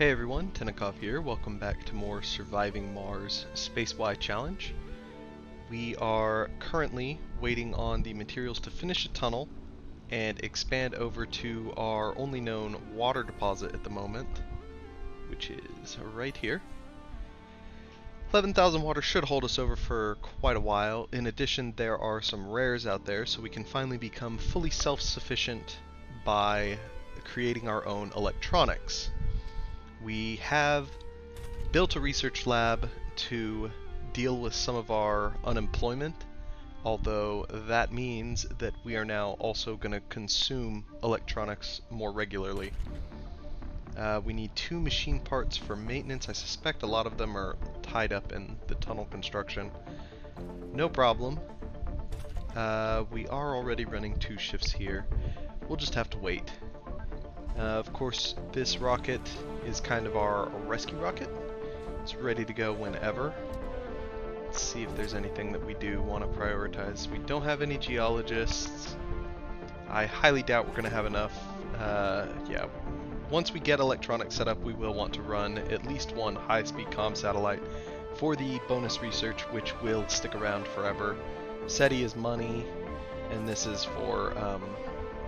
Hey everyone, Tennikov here. Welcome back to more Surviving Mars SpaceY challenge. We are currently waiting on the materials to finish a tunnel and expand over to our only known water deposit at the moment, which is right here. 11,000 water should hold us over for quite a while. In addition, there are some rares out there, so we can finally become fully self-sufficient by creating our own electronics. We have built a research lab to deal with some of our unemployment, although that means that we are now also going to consume electronics more regularly. We need 2 machine parts for maintenance. I suspect a lot of them are tied up in the tunnel construction. No problem. We are already running 2 shifts here. We'll just have to wait. Of course, this rocket is kind of our rescue rocket. It's ready to go whenever. Let's see if there's anything that we do want to prioritize. We don't have any geologists. I highly doubt we're going to have enough. Yeah, once we get electronics set up, we will want to run at least 1 high-speed comm satellite for the bonus research, which will stick around forever. SETI is money, and this is for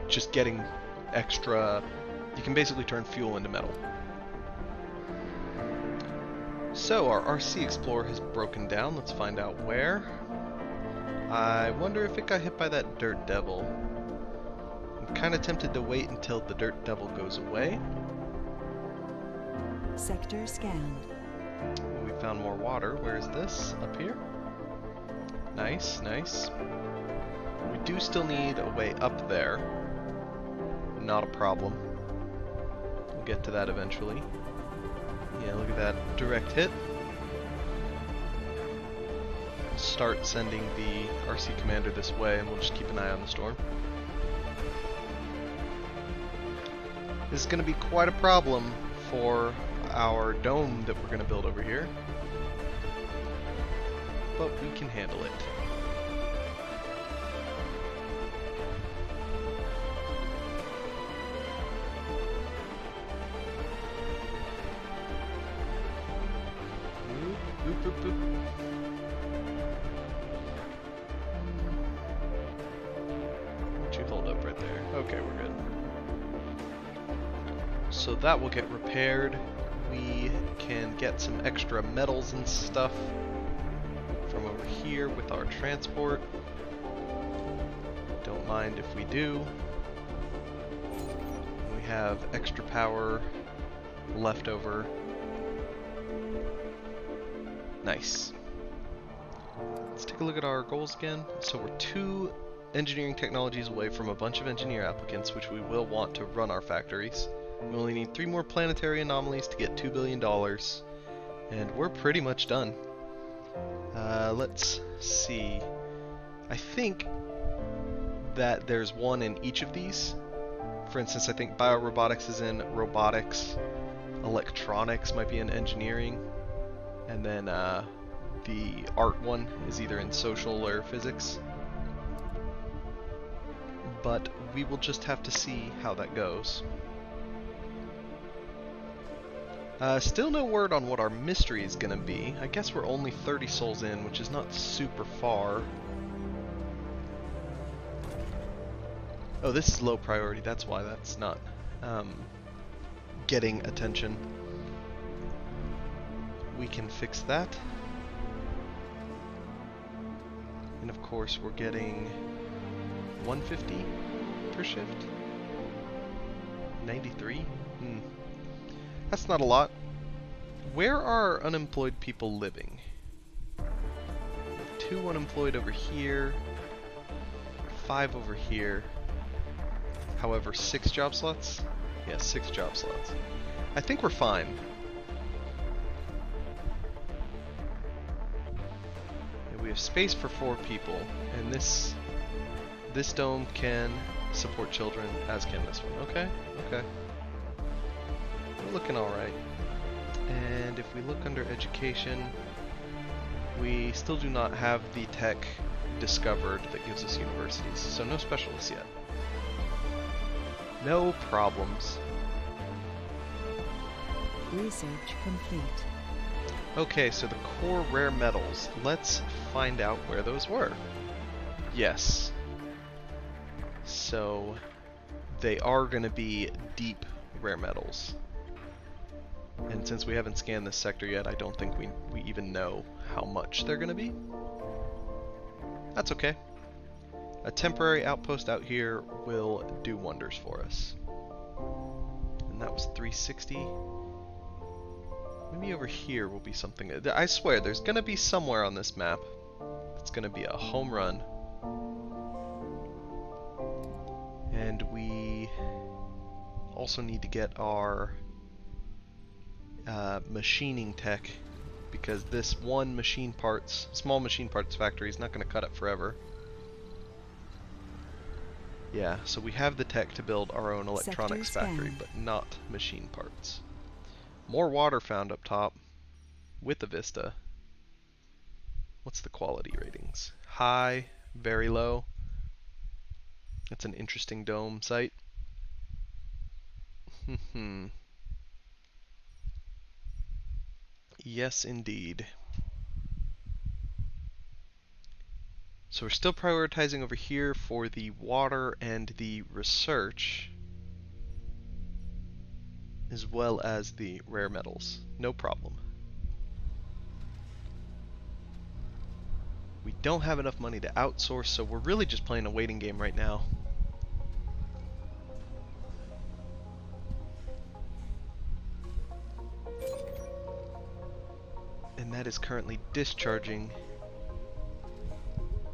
just getting extra. You can basically turn fuel into metal. So our RC Explorer has broken down. Let's find out where. I wonder if it got hit by that dirt devil. I'm kind of tempted to wait until the dirt devil goes away. Sector scanned. We found more water. Where is this? Up here? Nice, nice. We do still need a way up there. Not a problem. We'll get to that eventually. Yeah, look at that direct hit. We'll start sending the RC commander this way, and we'll just keep an eye on the storm. This is going to be quite a problem for our dome that we're going to build over here, but we can handle it. Boop, boop, boop. Why don't you hold up right there? Okay, we're good. So that will get repaired. We can get some extra metals and stuff from over here with our transport. Don't mind if we do. We have extra power left over. Nice. Let's take a look at our goals again. So we're 2 engineering technologies away from a bunch of engineer applicants, which we will want to run our factories. We only need 3 more planetary anomalies to get $2 billion, and we're pretty much done. Let's see. I think that there's 1 in each of these. For instance, I think biorobotics is in robotics, electronics might be in engineering, and then the art one is either in social or physics. But we will just have to see how that goes. Still no word on what our mystery is going to be. I guess we're only 30 souls in, which is not super far. Oh, this is low priority. That's why that's not getting attention. We can fix that. And of course we're getting 150 per shift. 93? That's not a lot. Where are unemployed people living? 2 unemployed over here. 5 over here. However, 6 job slots? Yeah, 6 job slots. I think we're fine. We have space for 4 people, and this dome can support children, as can this one. Okay, okay. We're looking alright. And if we look under education, we still do not have the tech discovered that gives us universities, so no specialists yet. No problems. Research complete. Okay, so the core rare metals. Let's find out where those were. Yes. So they are going to be deep rare metals. And since we haven't scanned this sector yet, I don't think we even know how much they're going to be. That's okay. A temporary outpost out here will do wonders for us. And that was 360. Maybe over here will be something. I swear, there's going to be somewhere on this map. It's going to be a home run. And we also need to get our machining tech, because this one small machine parts factory is not going to cut it forever. Yeah, so we have the tech to build our own electronics factory, but not machine parts. More water found up top with the vista. What's the quality ratings? High, very low. That's an interesting dome site. Yes, indeed. So we're still prioritizing over here for the water and the research, as well as the rare metals. No problem. We don't have enough money to outsource, so we're really just playing a waiting game right now. And that is currently discharging.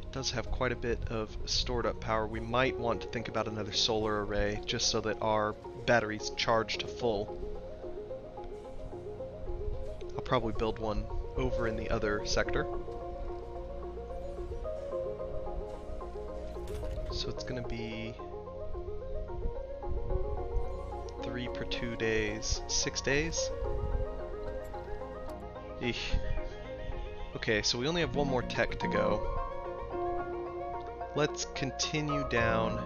It does have quite a bit of stored up power. We might want to think about another solar array just so that our batteries charge to full. I'll probably build one over in the other sector. So it's going to be 3 per 2 days, 6 days. Eesh. Okay, so we only have one more tech to go. Let's continue down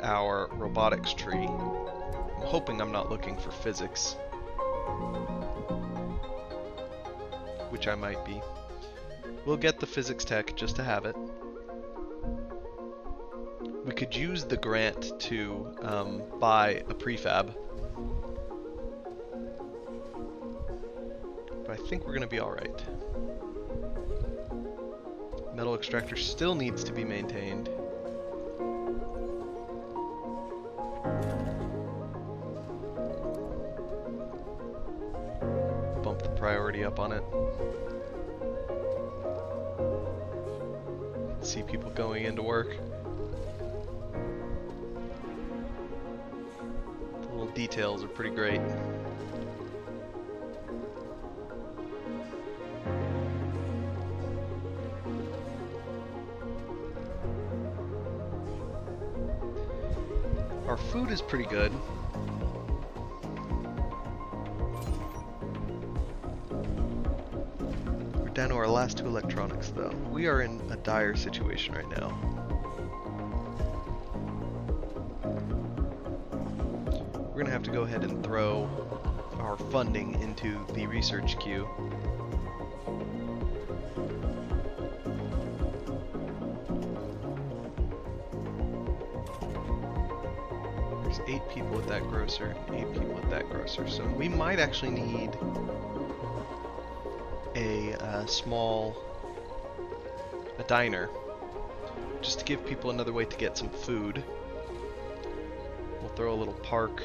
our robotics tree. I'm hoping I'm not looking for physics, which I might be. We'll get the physics tech just to have it. We could use the grant to buy a prefab. But I think we're going to be alright. Metal extractor still needs to be maintained. Bump the priority up on it. See people going into work. The little details are pretty great. Our food is pretty good. We're down to our last 2 electronics though. We are in a dire situation right now. We're gonna have to go ahead and throw our funding into the research queue. There's 8 people at that grocer, and 8 people at that grocer, so we might actually need a diner, just to give people another way to get some food. We'll throw a little park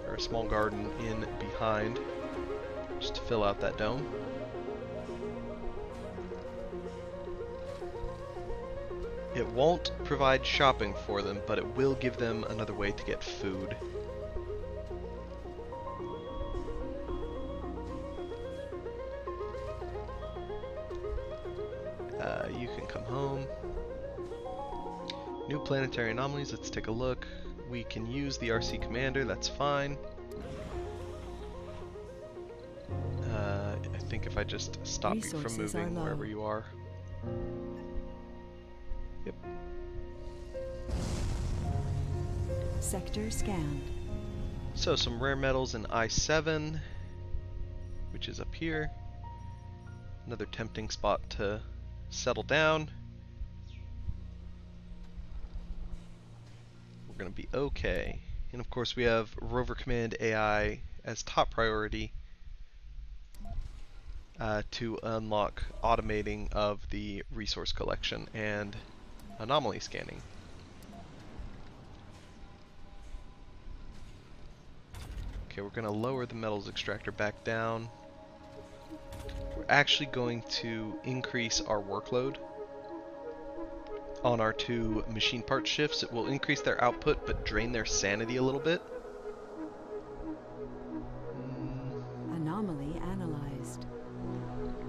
or a small garden in behind, just to fill out that dome. It won't provide shopping for them, but it will give them another way to get food. You can come home. New planetary anomalies, let's take a look. We can use the RC commander, that's fine. I think if I just stop you from moving wherever you are. Yep. Sector scanned. So some rare metals in I-7, which is up here. Another tempting spot to settle down. We're going to be okay. And of course we have Rover Command AI as top priority to unlock automating of the resource collection and anomaly scanning. Okay, we're going to lower the metals extractor back down. We're actually going to increase our workload on our 2 machine part shifts. It will increase their output but drain their sanity a little bit. Anomaly analyzed.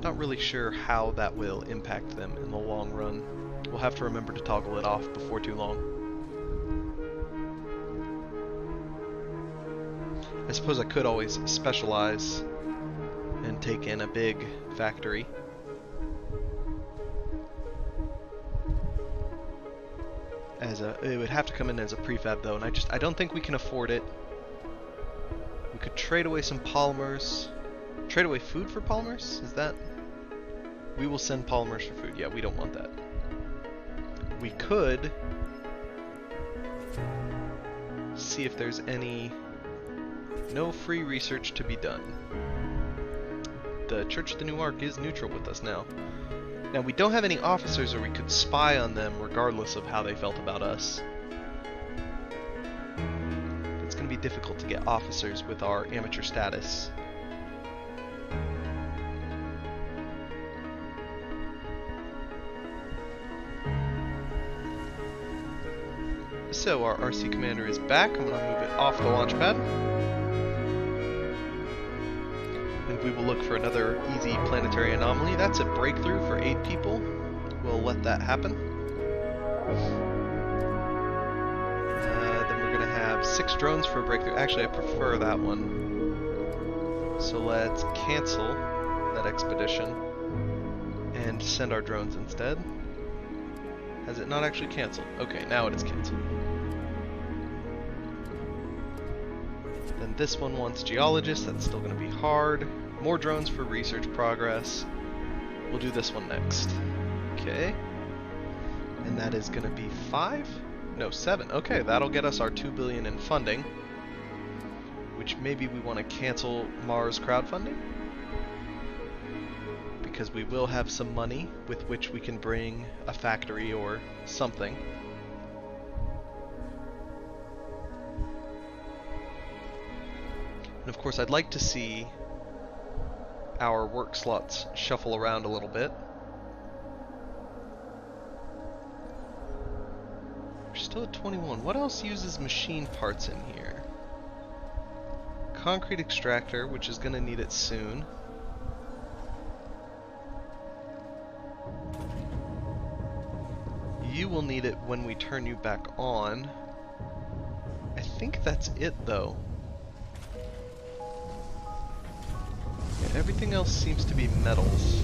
Not really sure how that will impact them in the long run. We'll have to remember to toggle it off before too long. I suppose I could always specialize and take in a big factory. It would have to come in as a prefab though, and I don't think we can afford it. We could trade away some polymers. Trade away food for polymers? Is that? We will send polymers for food. Yeah, we don't want that. We could see if there's any. No free research to be done. The Church of the New Ark is neutral with us now. Now we don't have any officers, or we could spy on them regardless of how they felt about us. It's going to be difficult to get officers with our amateur status. So our RC commander is back. I'm going to move it off the launch pad. And we will look for another easy planetary anomaly. That's a breakthrough for 8 people. We'll let that happen. Then we're going to have 6 drones for a breakthrough. Actually, I prefer that one. So let's cancel that expedition and send our drones instead. Has it not actually canceled? Okay, now it is canceled. Then this one wants geologists. That's still going to be hard. More drones for research progress. We'll do this one next. Okay. And that is going to be 5? No, 7. Okay, that'll get us our 2 billion in funding. Which maybe we want to cancel Mars crowdfunding. Because we will have some money with which we can bring a factory or something. And of course I'd like to see our work slots shuffle around a little bit. We're still at 21. What else uses machine parts in here? Concrete extractor, which is going to need it soon. You will need it when we turn you back on. I think that's it though. Yeah, everything else seems to be metals.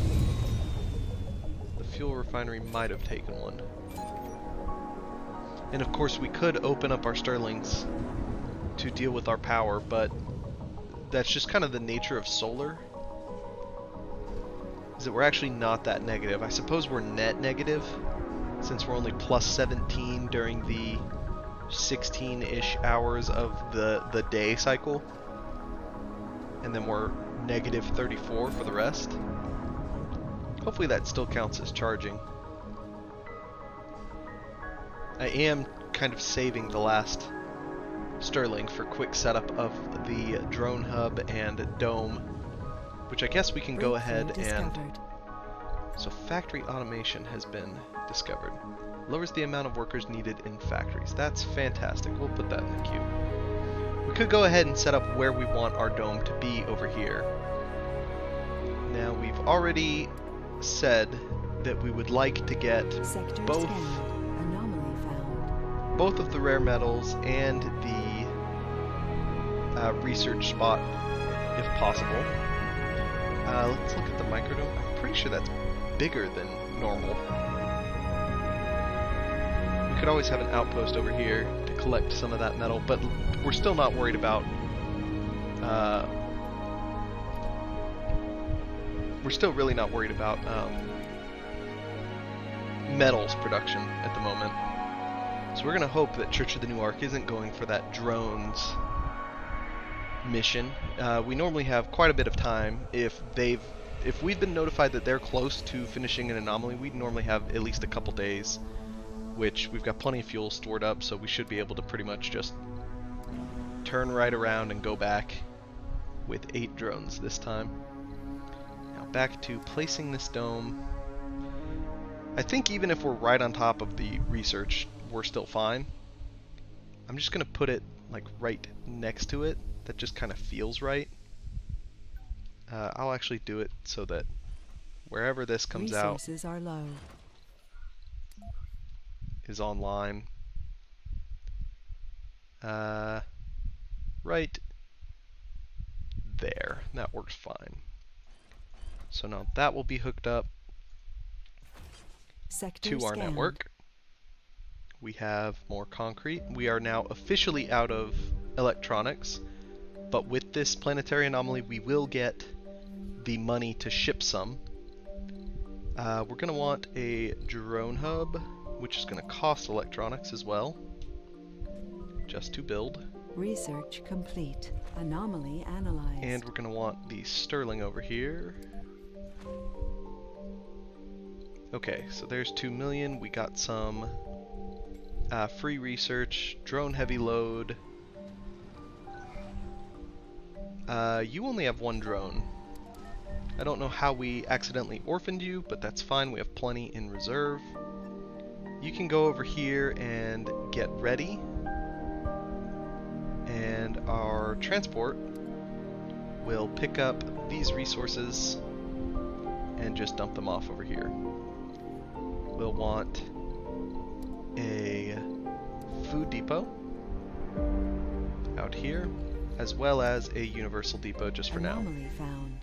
The fuel refinery might have taken one. And of course we could open up our Stirlings to deal with our power, but that's just kind of the nature of solar. Is that we're actually not that negative. I suppose we're net negative, since we're only plus 17 during the 16-ish hours of the day cycle. And then we're negative 34 for the rest. Hopefully that still counts as charging. I am kind of saving the last Stirling for quick setup of the drone hub and dome, which I guess we can go ahead and... So factory automation has been discovered. Lowers the amount of workers needed in factories. That's fantastic. We'll put that in the queue. We could go ahead and set up where we want our dome to be over here. Now we've already said that we would like to get both of the rare metals and the research spot if possible. Let's look at the microdome. I'm pretty sure that's bigger than normal. We could always have an outpost over here to collect some of that metal, but we're still not worried about we're still really not worried about metals production at the moment. So we're going to hope that Church of the New Ark isn't going for that drones mission. We normally have quite a bit of time. If we've been notified that they're close to finishing an anomaly, we'd normally have at least a couple days, which we've got plenty of fuel stored up, so we should be able to pretty much just turn right around and go back with 8 drones this time. Now back to placing this dome. I think even if we're right on top of the research, we're still fine. I'm just gonna put it like right next to it. That just kind of feels right. I'll actually do it so that wherever this comes Resources are low. is online. Right there. That works fine. So now that will be hooked up Sector to our scanned. network. We have more concrete. We are now officially out of electronics, but with this planetary anomaly we will get the money to ship some. We're going to want a drone hub, which is going to cost electronics as well, just to build. Research complete. Anomaly analyzed. And we're going to want the Sterling over here. Okay, so there's 2 million. We got some free research, drone heavy load. You only have 1 drone. I don't know how we accidentally orphaned you, but that's fine. We have plenty in reserve. You can go over here and get ready. And our transport will pick up these resources and just dump them off over here. We'll want a food depot out here, as well as a universal depot just for now. Anomaly found.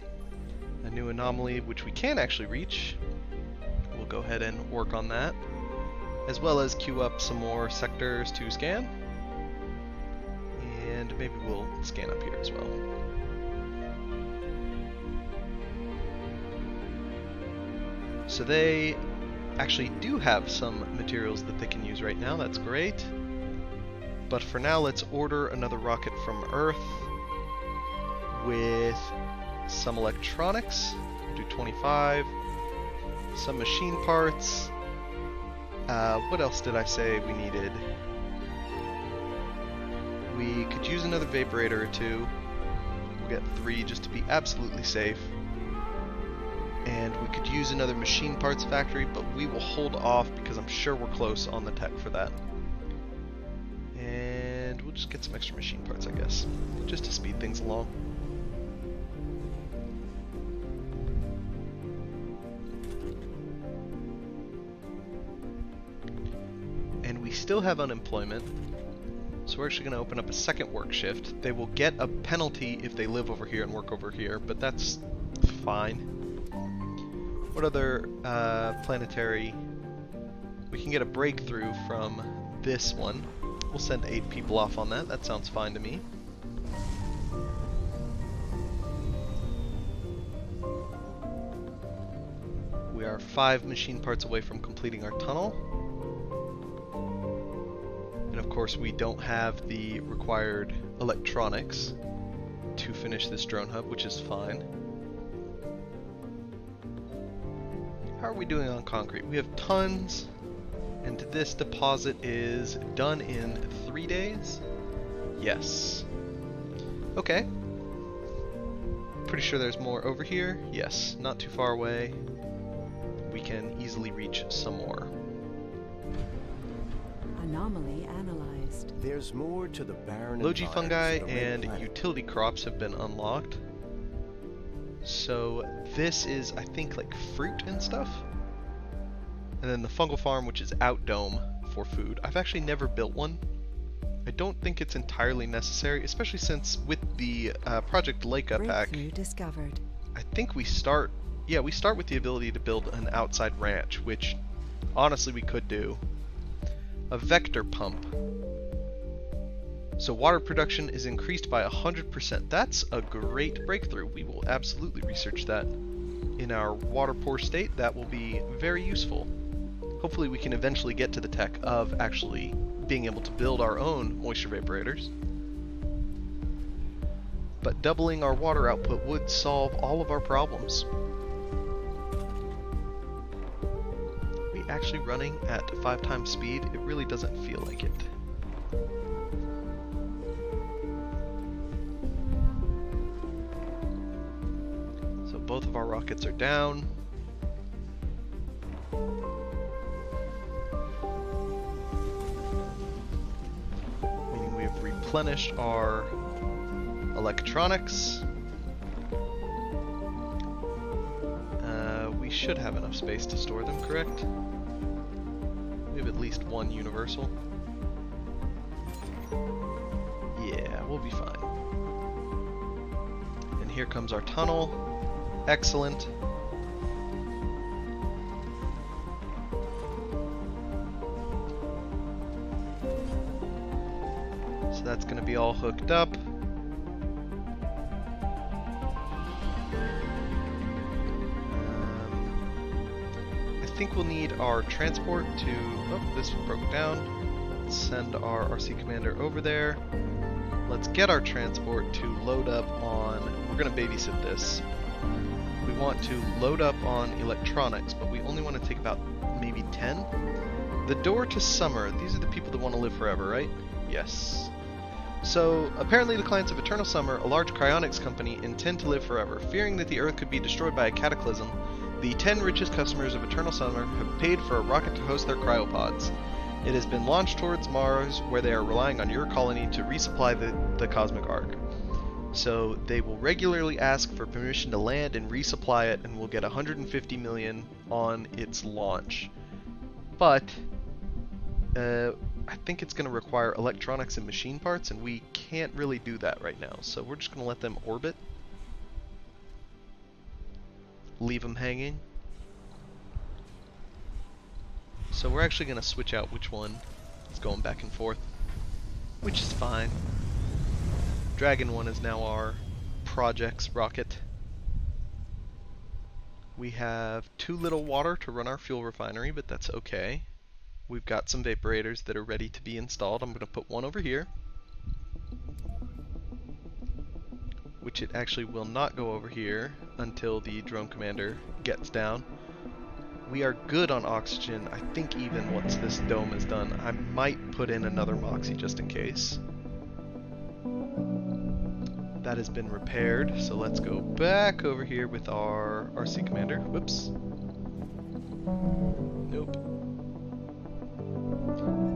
A new anomaly which we can actually reach. We'll go ahead and work on that, as well as queue up some more sectors to scan. And maybe we'll scan up here as well. So they actually do have some materials that they can use right now. That's great. But for now, let's order another rocket from Earth with some electronics. Do 25. Some machine parts. What else did I say we needed? We could use another vaporator or 2. We'll get 3 just to be absolutely safe. And we could use another machine parts factory, but we will hold off because I'm sure we're close on the tech for that. And we'll just get some extra machine parts, I guess, just to speed things along. And we still have unemployment. So we're actually going to open up a second work shift. They will get a penalty if they live over here and work over here, but that's fine. What other planetary... We can get a breakthrough from this one. We'll send 8 people off on that. That sounds fine to me. We are 5 machine parts away from completing our tunnel. And of course we don't have the required electronics to finish this drone hub, which is fine. How are we doing on concrete? We have tons, and this deposit is done in 3 days? Yes. Okay. Pretty sure there's more over here. Yes, not too far away. We can easily reach some more. Anomaly analyzed. There's more to the barren Logi fungi environs of the red and planet. utility crops have been unlocked. So this is, I think, like fruit and stuff. And then the fungal farm, which is out dome for food. I've actually never built one. I don't think it's entirely necessary, especially since with the Project Leica pack, Breakthrough discovered. I think we start with the ability to build an outside ranch, which honestly we could do. A vector pump. So water production is increased by 100%. That's a great breakthrough. We will absolutely research that. In our water poor state, that will be very useful. Hopefully we can eventually get to the tech of actually being able to build our own moisture vaporators. But doubling our water output would solve all of our problems. Are we actually running at 5 times speed? It really doesn't feel like it. So both of our rockets are down. Meaning we have replenished our electronics. We should have enough space to store them, correct? We have at least one universal. Yeah, we'll be fine. And here comes our tunnel. Excellent. So that's going to be all hooked up. I think we'll need our transport to... Oh, this broke down. Let's send our RC commander over there. Let's get our transport to load up on... We're going to babysit this. We want to load up on electronics, but we only want to take about maybe 10. The door to summer. These are the people that want to live forever, right? Yes. So, apparently the clients of Eternal Summer, a large cryonics company, intend to live forever. Fearing that the Earth could be destroyed by a cataclysm, the 10 richest customers of Eternal Summer have paid for a rocket to host their cryopods. It has been launched towards Mars, where they are relying on your colony to resupply the cosmic ark. So they will regularly ask for permission to land and resupply it, and will get 150 million on its launch. But I think it's going to require electronics and machine parts, and we can't really do that right now. So we're just going to let them orbit. Leave them hanging. So we're actually going to switch out which one is going back and forth, which is fine. Dragon 1 is now our project's rocket. We have too little water to run our fuel refinery, but that's okay. We've got some vaporators that are ready to be installed. I'm going to put one over here, which it actually will not go over here until the drone commander gets down. We are good on oxygen. I think even once this dome is done, I might put in another Moxie just in case. That has been repaired, so let's go back over here with our RC commander. Whoops. Nope.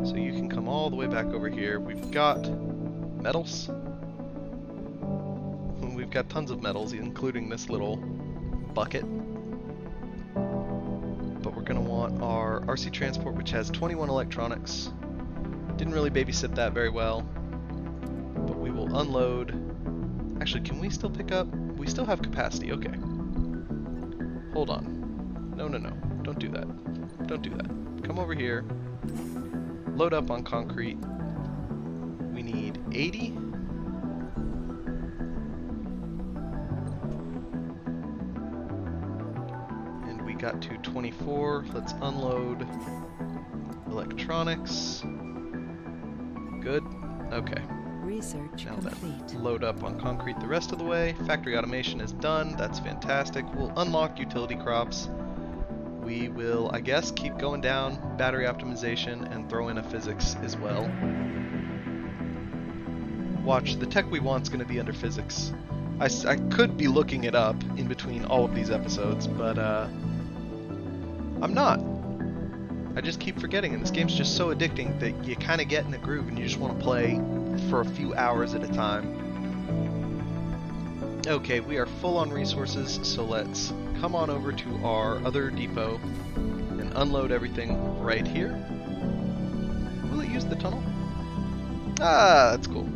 So you can come all the way back over here. We've got metals. We've got tons of metals, including this little bucket. But we're going to want our RC transport, which has 21 electronics. Didn't really babysit that very well. But we will unload. Actually, can we still pick up? We still have capacity, okay. Hold on. No, no, no. Don't do that. Don't do that. Come over here. Load up on concrete. We need 80. And we got to 24. Let's unload electronics. Good. Okay. Research Now complete. then, load up on concrete the rest of the way. Factory automation is done. That's fantastic. We'll unlock utility crops. We will, I guess, keep going down battery optimization and throw in a physics as well. Watch, the tech we want is going to be under physics. I could be looking it up in between all of these episodes, but I'm not. I just keep forgetting, and this game's just so addicting that you kind of get in a groove and you just want to play for a few hours at a time. Okay, we are full on resources, so let's come on over to our other depot and unload everything right here. Will it use the tunnel? Ah, that's cool.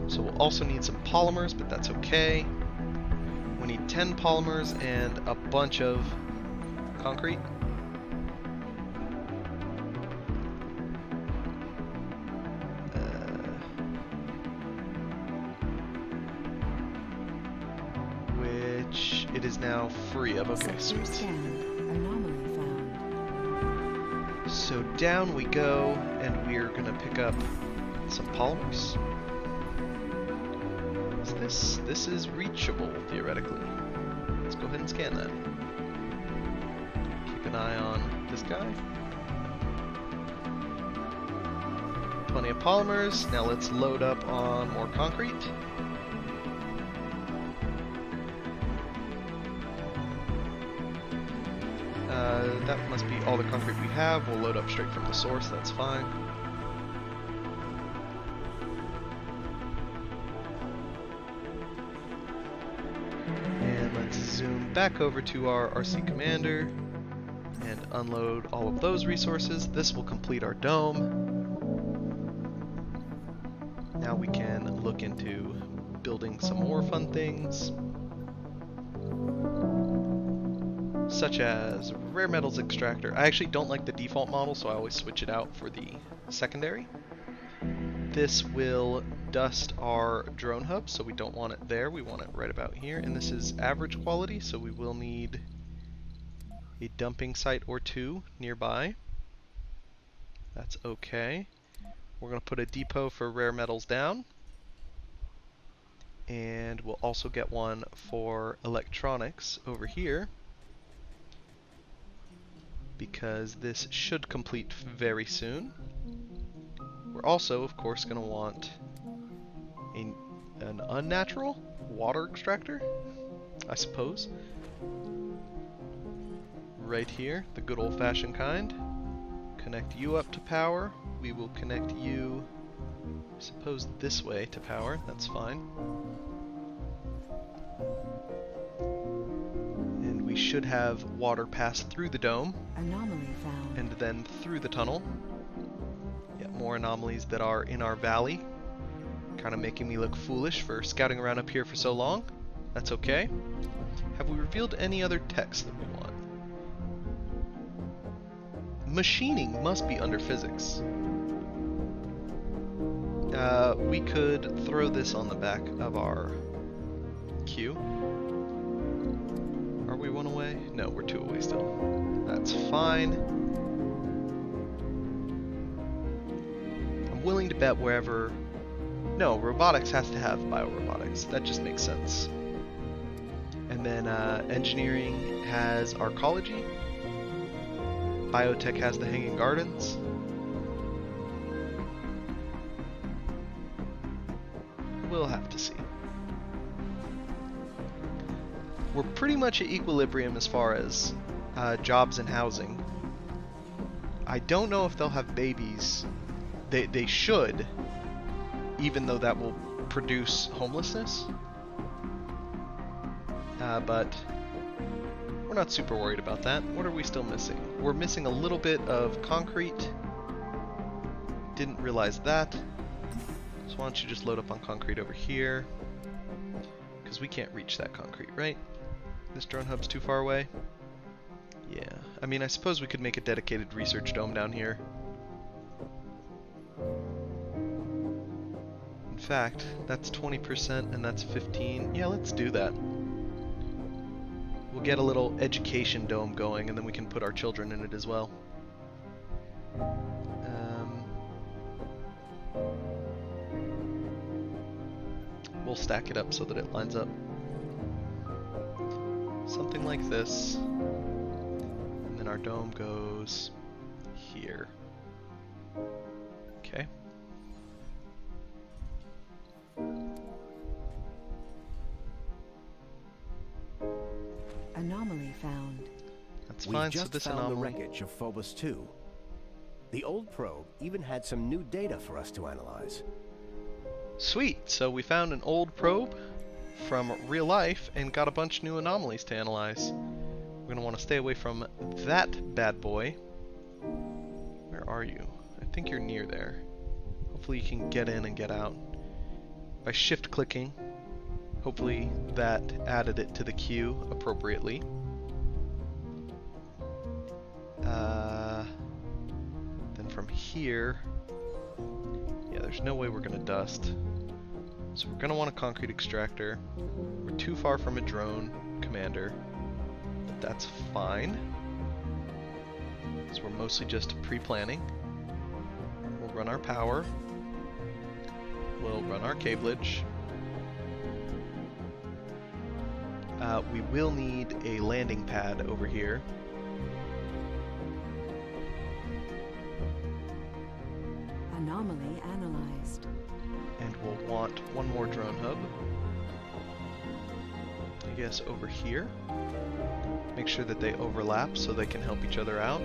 So we'll also need some polymers, but that's okay. We need 10 polymers and a bunch of concrete. it is now free of. Okay, Sector sweet. scanned. Anomaly found. So down we go, and we're gonna pick up some polymers. This is reachable, theoretically. Let's go ahead and scan that. Keep an eye on this guy. Plenty of polymers. Now let's load up on more concrete. That must be all the concrete we have. We'll load up straight from the source, that's fine. And let's zoom back over to our RC Commander and unload all of those resources. This will complete our dome. Now we can look into building some more fun things, such as rare metals extractor. I actually don't like the default model, so I always switch it out for the secondary. This will dust our drone hub, so we don't want it there, we want it right about here. And this is average quality, so we will need a dumping site or two nearby. That's okay. We're going to put a depot for rare metals down. And we'll also get one for electronics over here, because this should complete very soon. We're also, of course, going to want an unnatural water extractor, I suppose. Right here, the good old-fashioned kind. Connect you up to power. We will connect you, I suppose, this way to power. That's fine. And we should have water pass through the dome. Anomaly found. And then through the tunnel. Yet more anomalies that are in our valley. Kind of making me look foolish for scouting around up here for so long. That's okay. Have we revealed any other text that we want? Machining must be under physics. We could throw this on the back of our queue. Are we one away? No, we're two away still. That's fine. I'm willing to bet wherever... No, robotics has to have biorobotics. That just makes sense. And then engineering has arcology. Biotech has the hanging gardens. We'll have to see. We're pretty much at equilibrium as far as jobs and housing. I don't know if they'll have babies. They should, even though that will produce homelessness. But we're not super worried about that. What are we still missing? We're missing a little bit of concrete. Didn't realize that. So why don't you just load up on concrete over here? Because we can't reach that concrete, right? This drone hub's too far away? Yeah. I mean, I suppose we could make a dedicated research dome down here. In fact, that's 20% and that's 15. Yeah, let's do that. We'll get a little education dome going, and then we can put our children in it as well. We'll stack it up so that it lines up. Something like this. And then our dome goes here. Okay. Anomaly found. That's fine. We just So this found anomaly. the wreckage of Phobos 2. The old probe even had some new data for us to analyze. Sweet. So we found an old probe from real life and got a bunch of new anomalies to analyze. We're gonna want to stay away from that bad boy. Where are you? I think you're near there. Hopefully you can get in and get out by shift clicking. Hopefully that added it to the queue appropriately. Then from here, yeah, there's no way we're gonna dust. So we're going to want a concrete extractor. We're too far from a drone commander, but that's fine. So we're mostly just pre-planning. We'll run our power. We'll run our cableage. We will need a landing pad over here. Anomaly analyzed. And we'll want one more drone hub. I guess over here. Make sure that they overlap so they can help each other out.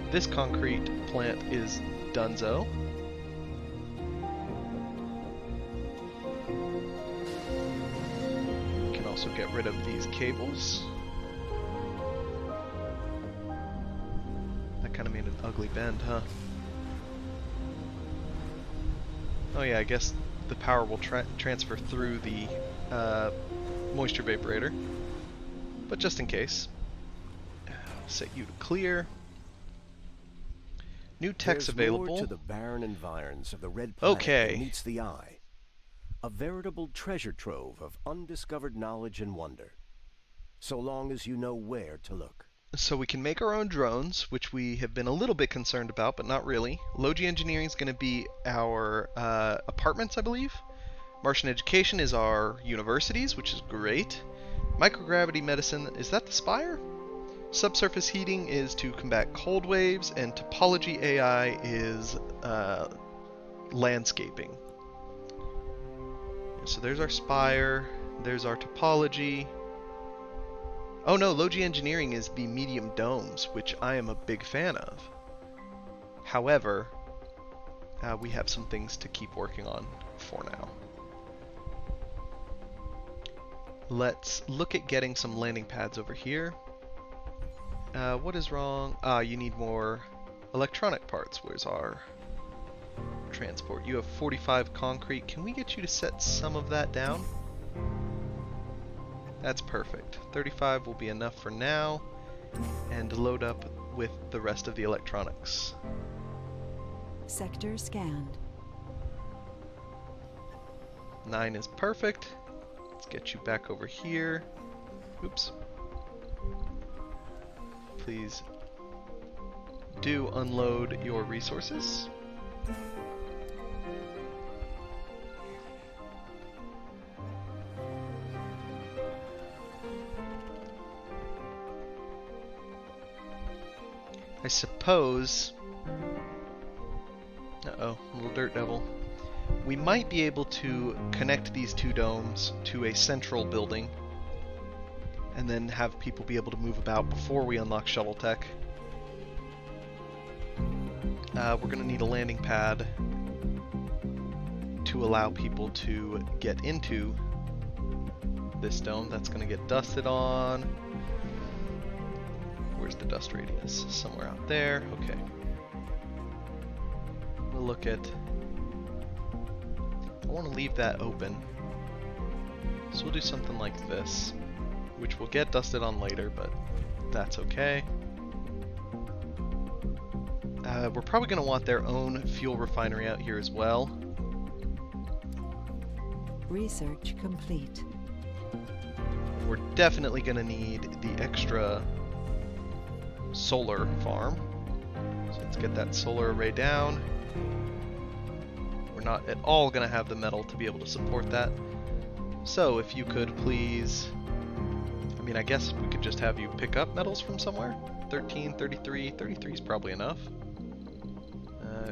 This concrete plant is donezo. We can also get rid of these cables. That kind of made an ugly bend, huh? Oh yeah, I guess the power will transfer through the moisture vaporator. But just in case, set you to clear. New text available. More to the barren environs of the red planet than meets the eye. A veritable treasure trove of undiscovered knowledge and wonder. So long as you know where to look. So we can make our own drones, which we have been a little bit concerned about, but not really. Logi Engineering is going to be our apartments, I believe. Martian Education is our universities, which is great. Microgravity Medicine, is that the Spire? Subsurface Heating is to combat cold waves, and Topology AI is landscaping. So there's our Spire, there's our Topology. Oh no, Logi Engineering is the medium domes, which I am a big fan of. However, we have some things to keep working on for now. Let's look at getting some landing pads over here. What is wrong? You need more electronic parts. Where's our transport? You have 45 concrete. Can we get you to set some of that down? That's perfect. 35 will be enough for now, and load up with the rest of the electronics. Sector scanned. 9 is perfect. Let's get you back over here. Oops. Please do unload your resources. I suppose... Uh-oh, little dirt devil. We might be able to connect these two domes to a central building and then have people be able to move about before we unlock shuttle tech. We're going to need a landing pad to allow people to get into this dome. That's going to get dusted on. Where's the dust radius? Somewhere out there. Okay. We'll look at... I want to leave that open. So we'll do something like this, which will get dusted on later, but that's okay. We're probably going to want their own fuel refinery out here as well. Research complete. We're definitely going to need the extra solar farm. So let's get that solar array down. We're not at all going to have the metal to be able to support that. So if you could please... I mean, I guess we could just have you pick up metals from somewhere. 13, 33, 33 is probably enough.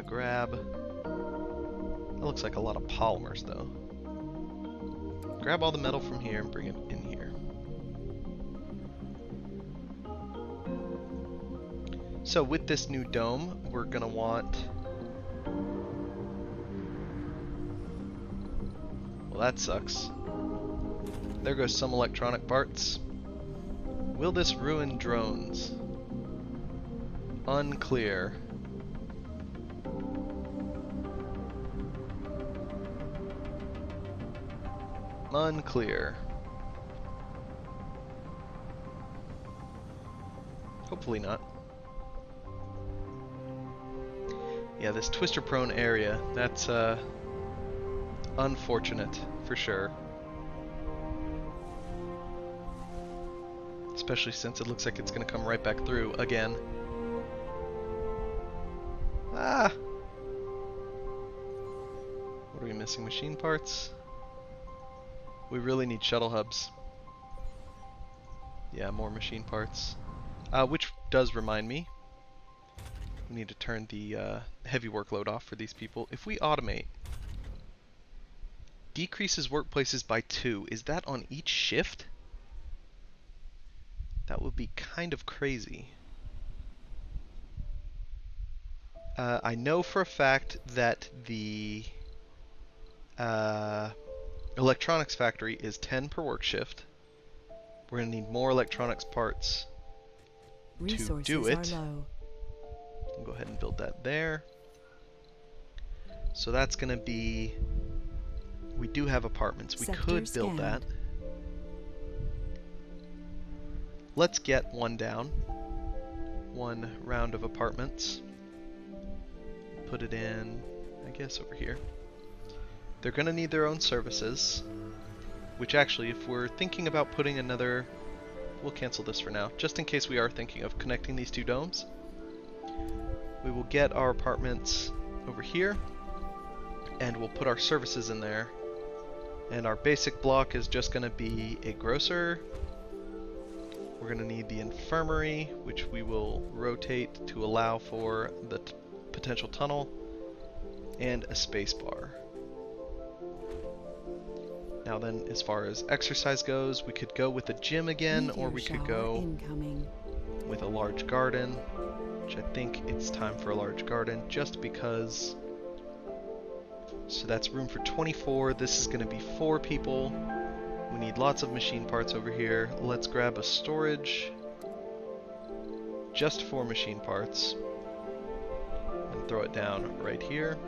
Grab... That looks like a lot of polymers though. Grab all the metal from here and bring it in here. So with this new dome, we're gonna want... Well, that sucks. There goes some electronic parts. Will this ruin drones? Unclear. Unclear. Hopefully not. Yeah, this twister-prone area, that's unfortunate, for sure. Especially since it looks like it's going to come right back through again. Ah! What are we missing? Machine parts? We really need shuttle hubs. Yeah, more machine parts. Which does remind me, we need to turn the heavy workload off for these people. If we automate, decreases workplaces by 2. Is that on each shift? That would be kind of crazy. I know for a fact that the electronics factory is 10 per work shift. We're going to need more electronics parts to do it. I'll go ahead and build that there. So that's going to be... We do have apartments. We could build that. Let's get one down. One round of apartments. Put it in, I guess, over here. They're going to need their own services. Which actually, if we're thinking about putting another... We'll cancel this for now, just in case we are thinking of connecting these two domes. We will get our apartments over here, and we'll put our services in there. And our basic block is just going to be a grocer. We're going to need the infirmary, which we will rotate to allow for the potential tunnel, and a space bar. Now then, as far as exercise goes, we could go with a gym again, or we could go with a large garden, which I think it's time for a large garden, just because. So that's room for 24. This is going to be 4 people. We need lots of machine parts over here. Let's grab a storage just for machine parts and throw it down right here.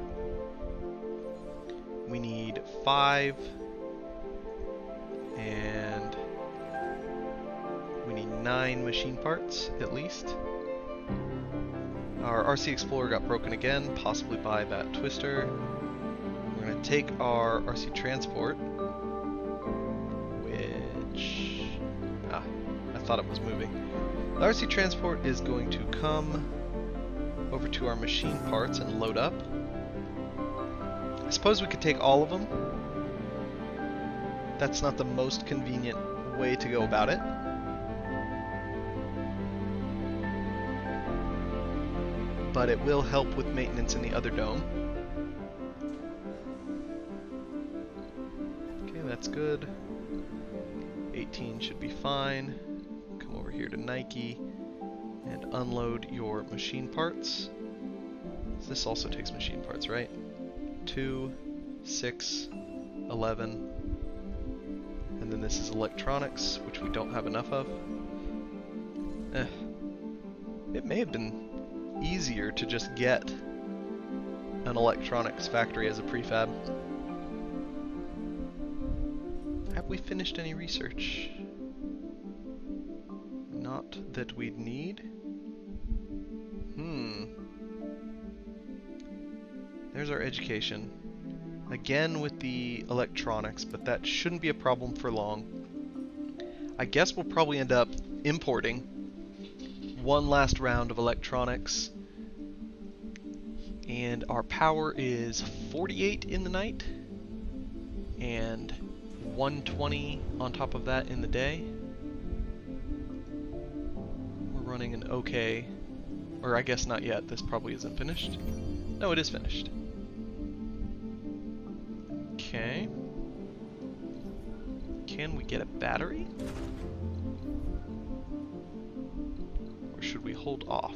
We need 5. And we need 9 machine parts, at least. Our RC Explorer got broken again, possibly by that twister. We're going to take our RC Transport, which... I thought it was moving. The RC Transport is going to come over to our machine parts and load up. I suppose we could take all of them. That's not the most convenient way to go about it. But it will help with maintenance in the other dome. Okay, that's good. 18 should be fine. Come over here to Nike and unload your machine parts. This also takes machine parts, right? 2, 6, 11. And then this is electronics, which we don't have enough of. It may have been easier to just get an electronics factory as a prefab. Have we finished any research? Not that we'd need. There's our education. Again with the electronics, but that shouldn't be a problem for long. I guess we'll probably end up importing one last round of electronics. And our power is 48 in the night, and 120 on top of that in the day. We're running an okay, or I guess not yet, this probably isn't finished. No, it is finished. Okay. Can we get a battery? Or should we hold off?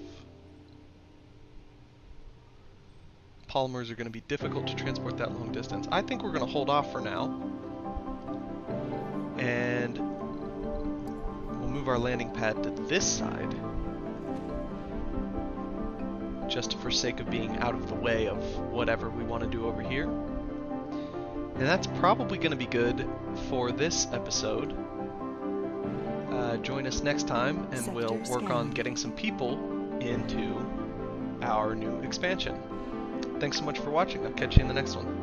Polymers are going to be difficult to transport that long distance. I think we're going to hold off for now. And we'll move our landing pad to this side. Just for sake of being out of the way of whatever we want to do over here. And that's probably going to be good for this episode. Join us next time and we'll work on getting some people into our new expansion. Thanks so much for watching. I'll catch you in the next one.